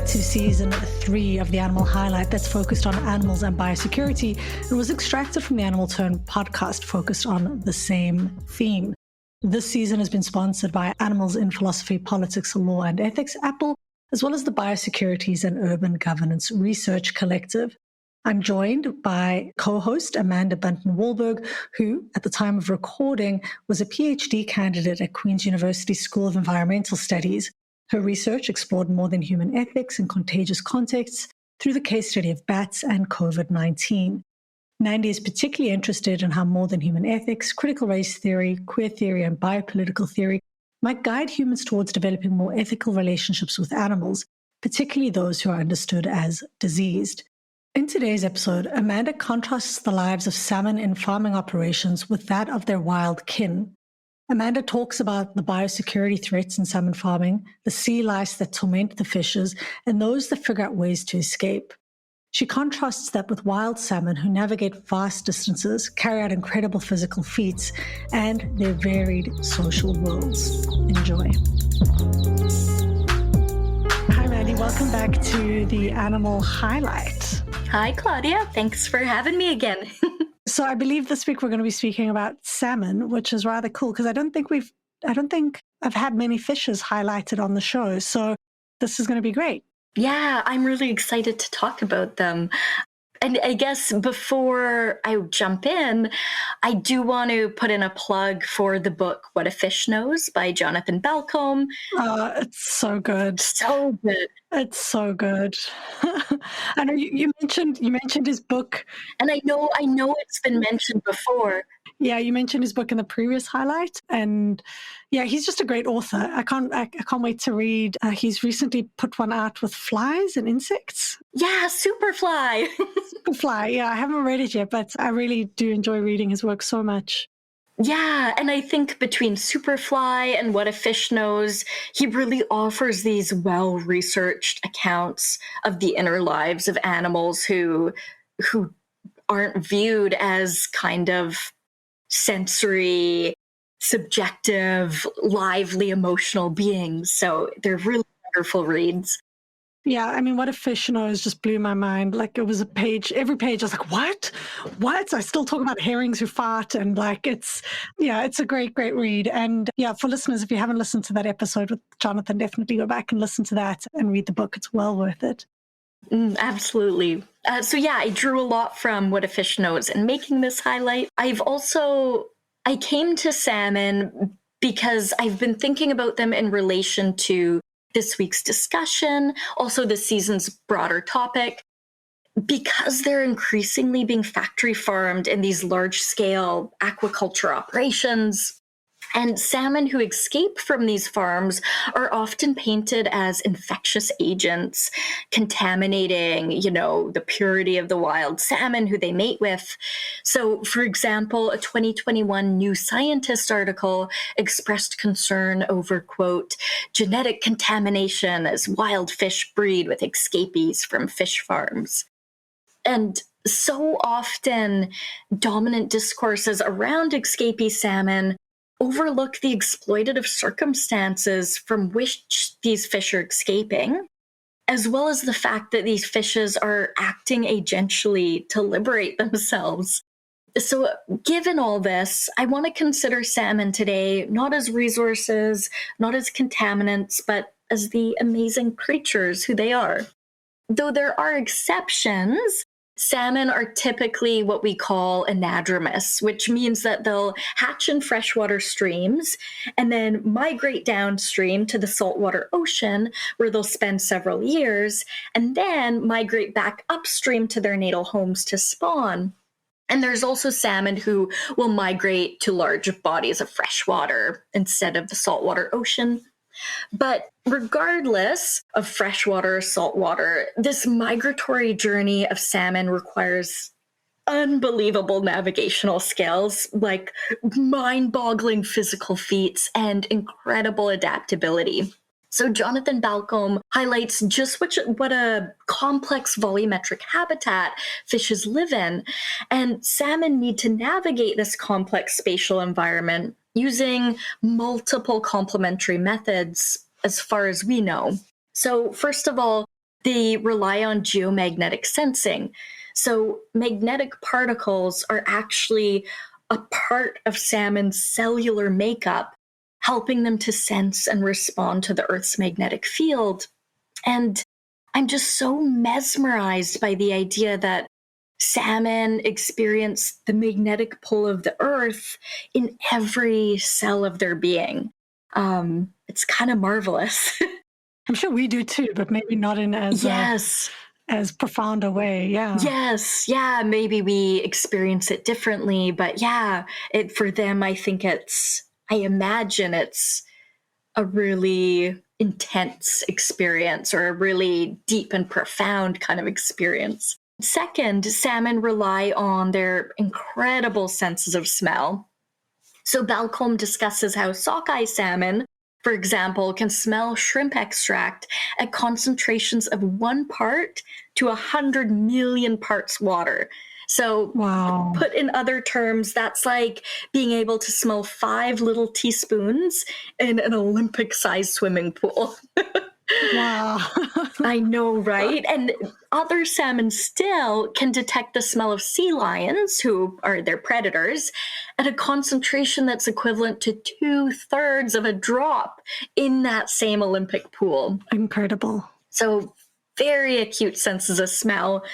to season 3 of the Animal Highlight that's focused on animals and biosecurity and was extracted from the Animal Turn podcast focused on the same theme. This season has been sponsored by Animals in Philosophy, Politics, Law and Ethics, A.P.P.L.E, as well as the Biosecurities and Urban Governance Research Collective. I'm joined by co-host Amanda Bunten-Walberg, who, at the time of recording, was a PhD candidate at Queen's University School of Environmental Studies. Her research explored more than human ethics in contagious contexts through the case study of bats and COVID-19. Nandi is particularly interested in how more than human ethics, critical race theory, queer theory, and biopolitical theory might guide humans towards developing more ethical relationships with animals, particularly those who are understood as diseased. In today's episode, Amanda contrasts the lives of salmon in farming operations with that of their wild kin. Amanda talks about the biosecurity threats in salmon farming, the sea lice that torment the fishes, and those that figure out ways to escape. She contrasts that with wild salmon who navigate vast distances, carry out incredible physical feats, and their varied social worlds. Enjoy. Hi, Mandy. Welcome back to the Animal Highlight. Hi, Claudia. Thanks for having me again. So I believe this week we're going to be speaking about salmon, which is rather cool because I don't think I've had many fishes highlighted on the show. So this is going to be great. Yeah, I'm really excited to talk about them. And I guess before I jump in, I do want to put in a plug for the book What a Fish Knows by Jonathan Balcombe. It's so good. So good. It's so good. I know you mentioned his book. And I know it's been mentioned before. Yeah, you mentioned his book in the previous highlight, and yeah, he's just a great author. I can't wait to read. He's recently put one out with flies and insects. Yeah, Superfly. Superfly. Yeah, I haven't read it yet, but I really do enjoy reading his work so much. Yeah, and I think between Superfly and What a Fish Knows, he really offers these well-researched accounts of the inner lives of animals who aren't viewed as kind of sensory, subjective, lively, emotional beings. So they're really wonderful reads. Yeah, I mean, What a Fish Knows just blew my mind. Like, it was a page, every page, I was like, what? I still talk about herrings who fart, and like, it's a great, great read. And yeah, for listeners, if you haven't listened to that episode with Jonathan, definitely go back and listen to that and read the book. It's well worth it. Absolutely. So yeah, I drew a lot from What a Fish Knows in making this highlight. I came to salmon because I've been thinking about them in relation to this week's discussion, also this season's broader topic, because they're increasingly being factory farmed in these large-scale aquaculture operations. And salmon who escape from these farms are often painted as infectious agents, contaminating, the purity of the wild salmon who they mate with. So, for example, a 2021 New Scientist article expressed concern over, quote, genetic contamination as wild fish breed with escapees from fish farms. And so often, dominant discourses around escapee salmon overlook the exploitative circumstances from which these fish are escaping, as well as the fact that these fishes are acting agentially to liberate themselves. So given all this, I want to consider salmon today not as resources, not as contaminants, but as the amazing creatures who they are. Though there are exceptions, salmon are typically what we call anadromous, which means that they'll hatch in freshwater streams and then migrate downstream to the saltwater ocean, where they'll spend several years, and then migrate back upstream to their natal homes to spawn. And there's also salmon who will migrate to large bodies of freshwater instead of the saltwater ocean. But regardless of freshwater or saltwater, this migratory journey of salmon requires unbelievable navigational skills, like mind-boggling physical feats and incredible adaptability. So Jonathan Balcombe highlights just what a complex volumetric habitat fishes live in, and salmon need to navigate this complex spatial environment using multiple complementary methods as far as we know. So first of all, they rely on geomagnetic sensing. So magnetic particles are actually a part of salmon's cellular makeup, helping them to sense and respond to the Earth's magnetic field. And I'm just so mesmerized by the idea that salmon experience the magnetic pull of the Earth in every cell of their being. It's kind of marvelous. I'm sure we do too, but maybe not in as profound a way. Yeah. Yes. Yeah. Maybe we experience it differently, but yeah, for them, I imagine it's a really intense experience or a really deep and profound kind of experience. Second, salmon rely on their incredible senses of smell. So Balcombe discusses how sockeye salmon, for example, can smell shrimp extract at concentrations of 1 part to 100 million parts water. So wow. Put in other terms, that's like being able to smell 5 little teaspoons in an Olympic-sized swimming pool. Wow. I know, right? And other salmon still can detect the smell of sea lions, who are their predators, at a concentration that's equivalent to 2/3 of a drop in that same Olympic pool. Incredible. So very acute senses of smell.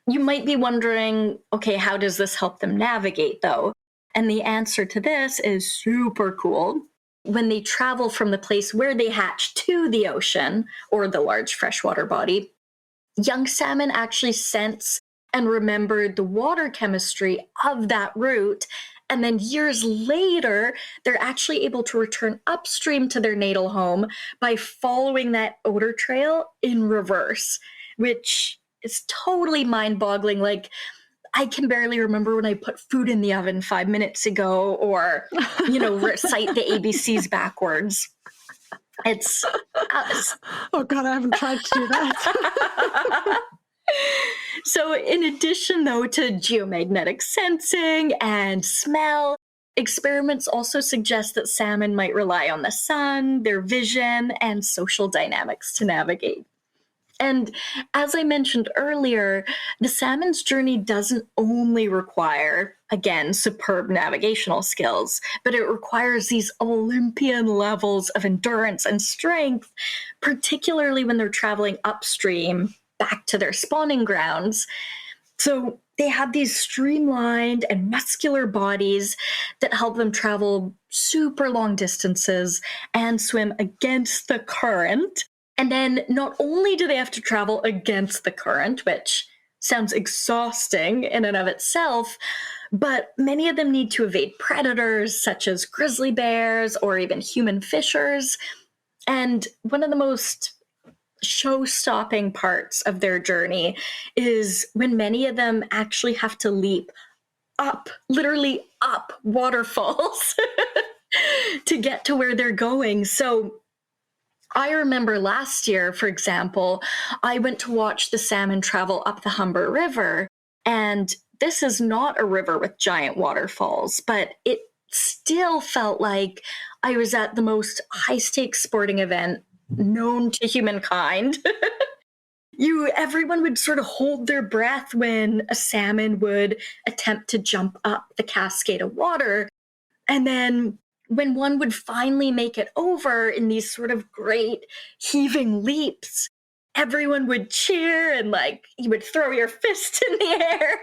You might be wondering, okay, how does this help them navigate though? And the answer to this is super cool. When they travel from the place where they hatch to the ocean or the large freshwater body, young salmon actually sense and remember the water chemistry of that route. And then years later, they're actually able to return upstream to their natal home by following that odor trail in reverse, which is totally mind-boggling. Like, I can barely remember when I put food in the oven 5 minutes ago, or, recite the ABCs backwards. It's oh God, I haven't tried to do that. So in addition, though, to geomagnetic sensing and smell, experiments also suggest that salmon might rely on the sun, their vision, and social dynamics to navigate. And as I mentioned earlier, the salmon's journey doesn't only require, again, superb navigational skills, but it requires these Olympian levels of endurance and strength, particularly when they're traveling upstream back to their spawning grounds. So they have these streamlined and muscular bodies that help them travel super long distances and swim against the current. And then not only do they have to travel against the current, which sounds exhausting in and of itself, but many of them need to evade predators such as grizzly bears or even human fishers. And one of the most show-stopping parts of their journey is when many of them actually have to leap up, literally up waterfalls to get to where they're going. So I remember last year, for example, I went to watch the salmon travel up the Humber River, and this is not a river with giant waterfalls, but it still felt like I was at the most high-stakes sporting event known to humankind. Everyone would sort of hold their breath when a salmon would attempt to jump up the cascade of water. And then when one would finally make it over in these sort of great heaving leaps, everyone would cheer and you would throw your fist in the air.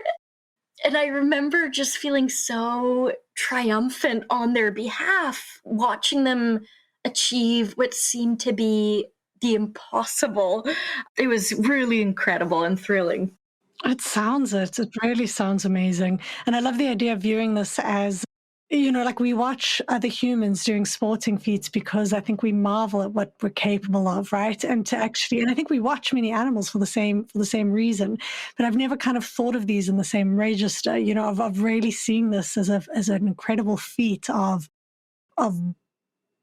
And I remember just feeling so triumphant on their behalf, watching them achieve what seemed to be the impossible. It was really incredible and thrilling. It really sounds amazing. And I love the idea of viewing this as, we watch other humans doing sporting feats because I think we marvel at what we're capable of, right? And I think we watch many animals for the same reason. But I've never kind of thought of these in the same register, of really seeing this as an incredible feat of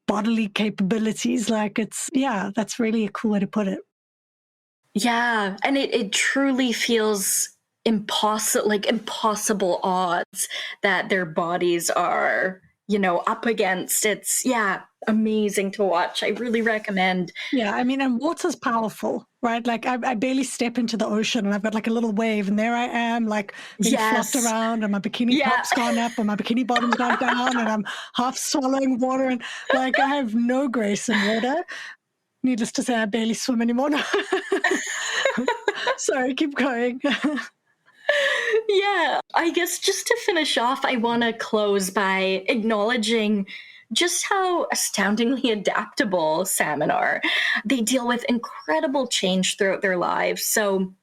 bodily capabilities. That's really a cool way to put it. Yeah, and it truly feels impossible odds that their bodies are, up against. It's, amazing to watch. I really recommend. Yeah, I mean, and water's powerful, right? Like I barely step into the ocean and I've got like a little wave and there I am, like being flopped Yes. around and my bikini Yeah. top's gone up and my bikini bottom's gone down and I'm half swallowing water and like I have no grace in water. Needless to say, I barely swim anymore now. Sorry, keep going. Yeah, I guess just to finish off, I want to close by acknowledging just how astoundingly adaptable salmon are. They deal with incredible change throughout their lives. So,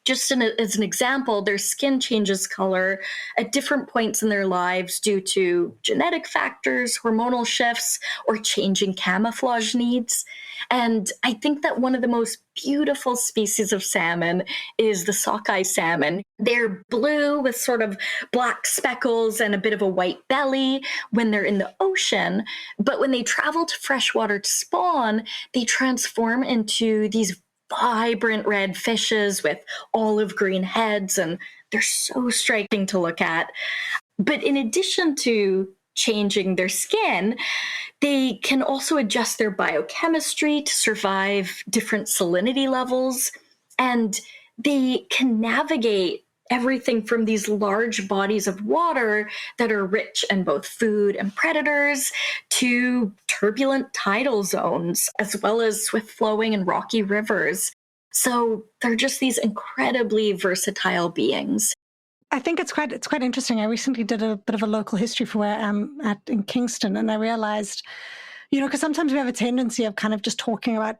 just as an example, their skin changes color at different points in their lives due to genetic factors, hormonal shifts, or changing camouflage needs. And I think that one of the most beautiful species of salmon is the sockeye salmon. They're blue with sort of black speckles and a bit of a white belly when they're in the ocean. But when they travel to freshwater to spawn, they transform into these vibrant red fishes with olive green heads, and they're so striking to look at. But in addition to changing their skin, they can also adjust their biochemistry to survive different salinity levels, and they can navigate everything from these large bodies of water that are rich in both food and predators to turbulent tidal zones, as well as swift flowing and rocky rivers. So they're just these incredibly versatile beings. I think it's quite interesting. I recently did a bit of a local history for where I'm at in Kingston, and I realized, because sometimes we have a tendency of kind of just talking about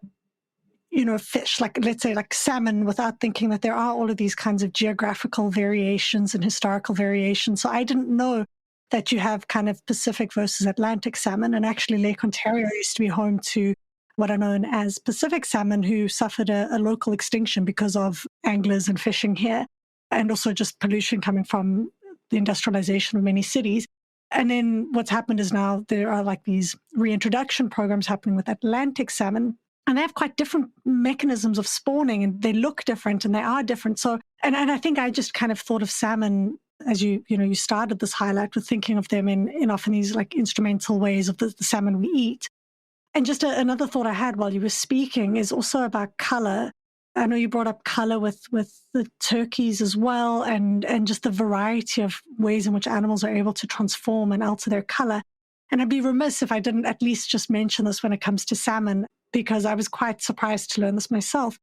fish, like let's say like salmon, without thinking that there are all of these kinds of geographical variations and historical variations. So I didn't know that you have kind of Pacific versus Atlantic salmon. And actually Lake Ontario used to be home to what are known as Pacific salmon, who suffered a local extinction because of anglers and fishing here, and also just pollution coming from the industrialization of many cities. And then what's happened is now there are like these reintroduction programs happening with Atlantic salmon. And they have quite different mechanisms of spawning, and they look different and they are different. So, and I think I just kind of thought of salmon as you started this highlight with thinking of them in often these like instrumental ways of the salmon we eat. And just another thought I had while you were speaking is also about color. I know you brought up color with the turkeys as well, and just the variety of ways in which animals are able to transform and alter their color. And I'd be remiss if I didn't at least just mention this when it comes to salmon, because I was quite surprised to learn this myself,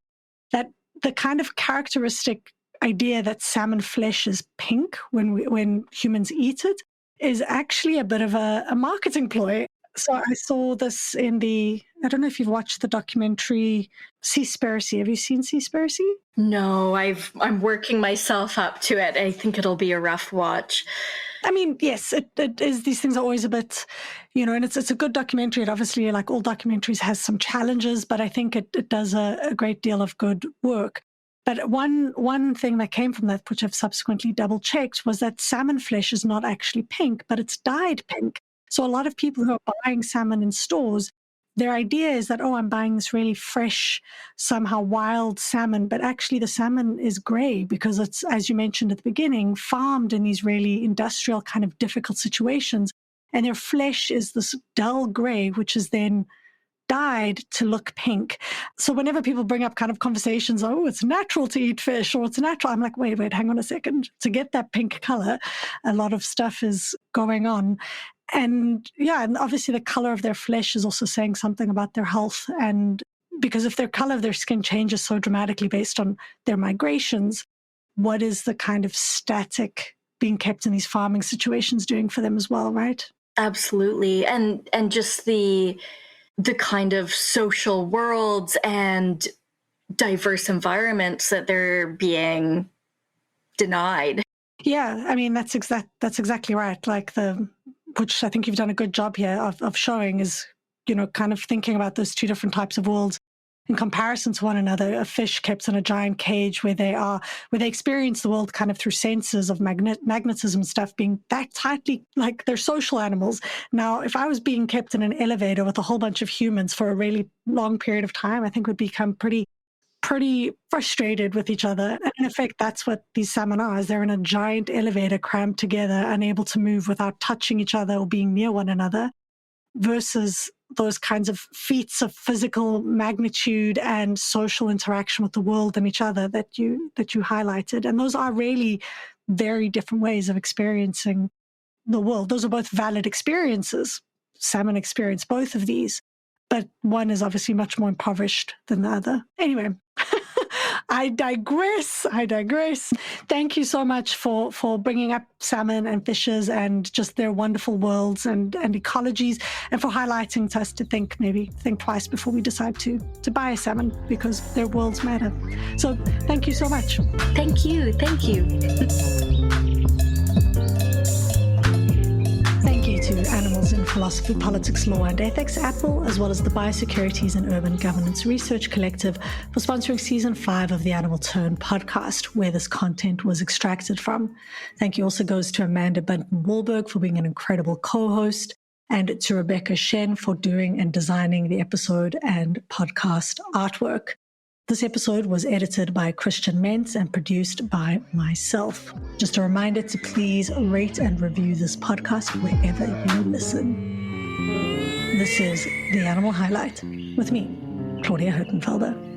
that the kind of characteristic idea that salmon flesh is pink when humans eat it is actually a bit of a marketing ploy. So I saw this I don't know if you've watched the documentary Seaspiracy. Have you seen Seaspiracy? No, I'm working myself up to it. I think it'll be a rough watch. I mean, yes, it is. These things are always a bit, and it's a good documentary. It obviously, like all documentaries, has some challenges, but I think it does a great deal of good work. But one thing that came from that, which I've subsequently double checked, was that salmon flesh is not actually pink, but it's dyed pink. So a lot of people who are buying salmon in stores, their idea is that, I'm buying this really fresh, somehow wild salmon, but actually the salmon is gray because it's, as you mentioned at the beginning, farmed in these really industrial kind of difficult situations. And their flesh is this dull gray, which is then dyed to look pink. So whenever people bring up kind of conversations, it's natural to eat fish, or it's natural, I'm like, wait, hang on a second. To get that pink color, a lot of stuff is going on. And and obviously the color of their flesh is also saying something about their health. And because if their color of their skin changes so dramatically based on their migrations, what is the kind of static being kept in these farming situations doing for them as well, right? Absolutely. And just the kind of social worlds and diverse environments that they're being denied. Yeah, I mean, that's exactly right. Like which I think you've done a good job here of showing is, kind of thinking about those two different types of worlds in comparison to one another. A fish kept in a giant cage where they experience the world kind of through senses of magnetism and stuff, being that tightly, like they're social animals. Now, if I was being kept in an elevator with a whole bunch of humans for a really long period of time, I think would become pretty pretty frustrated with each other. And in effect, that's what these salmon are. Is they're in a giant elevator crammed together, unable to move without touching each other or being near one another, versus those kinds of feats of physical magnitude and social interaction with the world and each other that you highlighted. And those are really very different ways of experiencing the world. Those are both valid experiences. Salmon experience both of these, but one is obviously much more impoverished than the other. Anyway, I digress. Thank you so much for bringing up salmon and fishes and just their wonderful worlds and ecologies, and for highlighting to us to think twice before we decide to buy a salmon, because their worlds matter. So thank you so much. Thank you. Thank you to Animals in Philosophy, Politics, Law and Ethics, A.P.P.L.E, as well as the Biosecurities and Urban Governance Research Collective for sponsoring Season 5 of the Animal Turn podcast, where this content was extracted from. Thank you also goes to Amanda Bunten-Walberg for being an incredible co-host, and to Rebecca Shen for doing and designing the episode and podcast artwork. This episode was edited by Christiaan Mentz and produced by myself. Just a reminder to please rate and review this podcast wherever you listen. This is The Animal Highlight with me, Claudia Hirtenfelder.